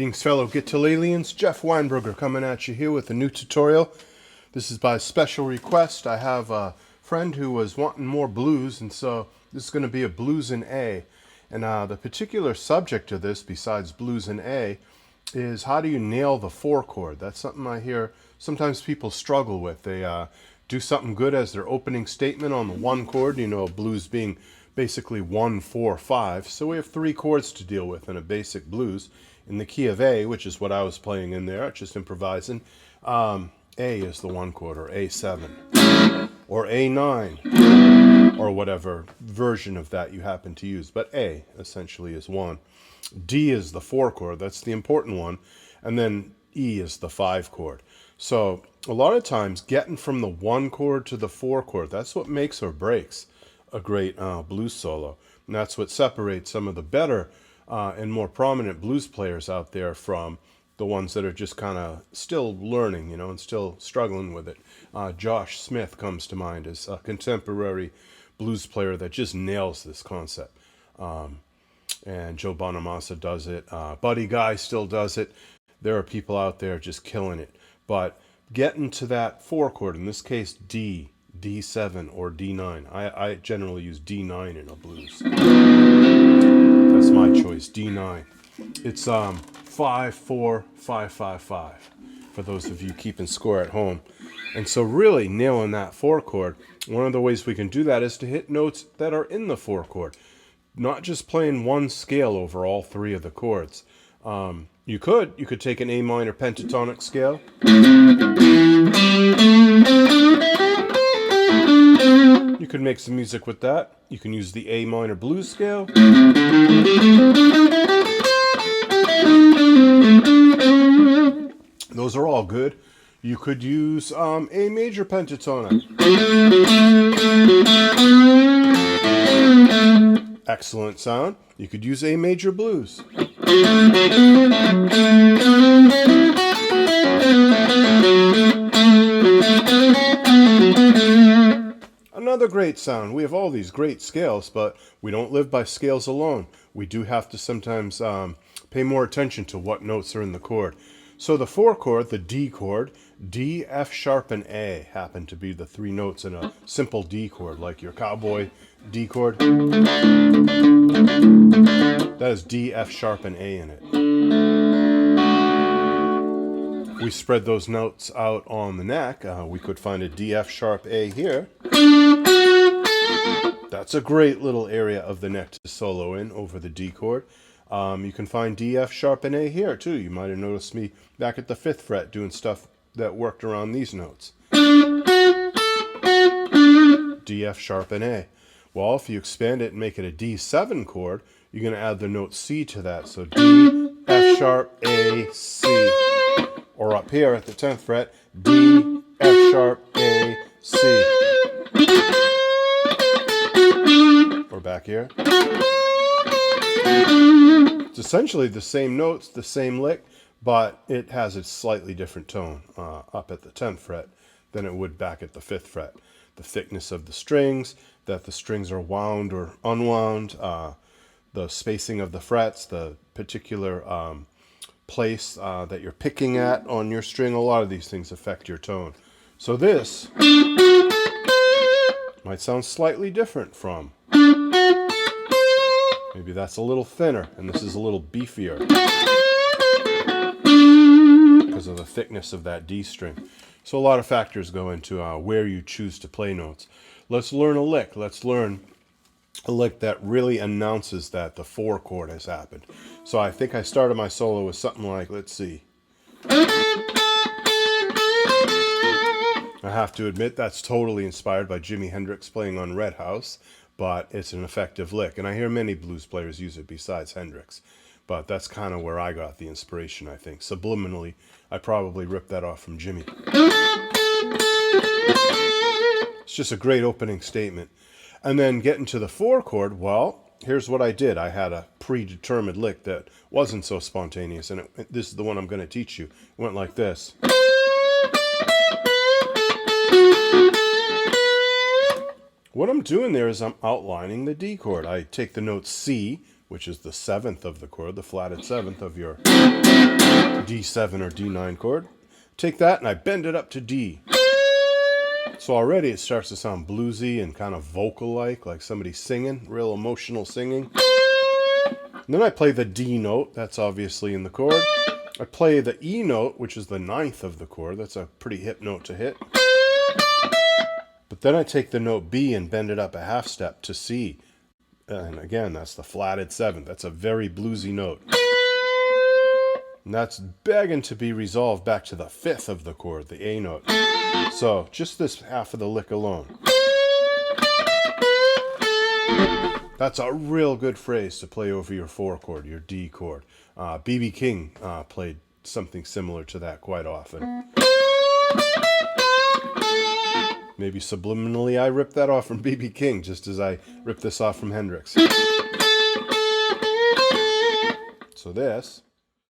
Greetings, fellow Guitar-alians. Jeff Weinberger coming at you here with a new tutorial. This is by special request. I have a friend who was wanting more blues, and so this is going to be a blues in A. And the particular subject of this, besides blues in A, is how do you nail the 4 chord? That's something I hear sometimes people struggle with. They do something good as their opening statement on the 1 chord, you know, blues being basically 1, 4, 5. So we have 3 chords to deal with in a basic blues. In the key of A, which is what I was playing in there, just improvising, A is the 1 chord, or A7, or A9, or whatever version of that you happen to use. But A, essentially, is 1. D is the 4 chord, that's the important one, and then E is the 5 chord. So a lot of times, getting from the 1 chord to the 4 chord, that's what makes or breaks a great blues solo. And that's what separates some of the better and more prominent blues players out there from the ones that are just kind of still learning, you know, and still struggling with it. Josh Smith comes to mind as a contemporary blues player that just nails this concept. And Joe Bonamassa does it. Buddy Guy still does it. There are people out there just killing it. But getting to that 4 chord, in this case D, D7, or D9. I generally use D9 in a blues. That's my choice, D9. It's 5, 4, 5, 5, 5, for those of you keeping score at home. And so really nailing that 4 chord, one of the ways we can do that is to hit notes that are in the 4 chord. Not just playing one scale over all 3 of the chords. You could take an A minor pentatonic scale. You could make some music with that. You can use the A minor blues scale. Those are all good. You could use A major pentatonic. Excellent sound. You could use A major blues. Another great sound. We have all these great scales, but we don't live by scales alone. We do have to sometimes pay more attention to what notes are in the chord. So the 4 chord, the D chord, D, F sharp, and A happen to be the 3 notes in a simple D chord, like your cowboy D chord. That is D, F sharp, and A in it. We spread those notes out on the neck. We could find a D, F sharp, A here. That's a great little area of the neck to solo in over the D chord. You can find D, F sharp, and A here too. You might have noticed me back at the 5th fret doing stuff that worked around these notes. D, F sharp, and A. Well, if you expand it and make it a D7 chord, you're going to add the note C to that. So D, F sharp, A, C. Or up here at the 10th fret, D, F sharp, A, C. Or back here. It's essentially the same notes, the same lick, but it has a slightly different tone up at the 10th fret than it would back at the 5th fret. The thickness of the strings, that the strings are wound or unwound, the spacing of the frets, the particular place that you're picking at on your string, a lot of these things affect your tone. So this might sound slightly different from. Maybe that's a little thinner, and this is a little beefier because of the thickness of that D string. So a lot of factors go into where you choose to play notes. Let's learn a lick. Let's learn a lick that really announces that the 4 chord has happened. So I think I started my solo with something like, let's see. I have to admit that's totally inspired by Jimi Hendrix playing on Red House, but it's an effective lick. And I hear many blues players use it besides Hendrix. But that's kind of where I got the inspiration, I think. Subliminally, I probably ripped that off from Jimmy. It's just a great opening statement. And then getting to the 4 chord, well, here's what I did. I had a predetermined lick that wasn't so spontaneous, and this is the one I'm going to teach you. It went like this. What I'm doing there is I'm outlining the D chord. I take the note C, which is the 7th of the chord, the flatted 7th of your D7 or D9 chord. Take that and I bend it up to D. So already it starts to sound bluesy and kind of vocal-like, like somebody singing, real emotional singing. And then I play the D note, that's obviously in the chord. I play the E note, which is the 9th of the chord. That's a pretty hip note to hit. But then I take the note B and bend it up a half step to C. And again, that's the flatted 7th. That's a very bluesy note. And that's begging to be resolved back to the 5th of the chord, the A note. So just this half of the lick alone. That's a real good phrase to play over your 4 chord, your D chord. B.B. King played something similar to that quite often. Maybe subliminally I ripped that off from B.B. King, just as I ripped this off from Hendrix. So this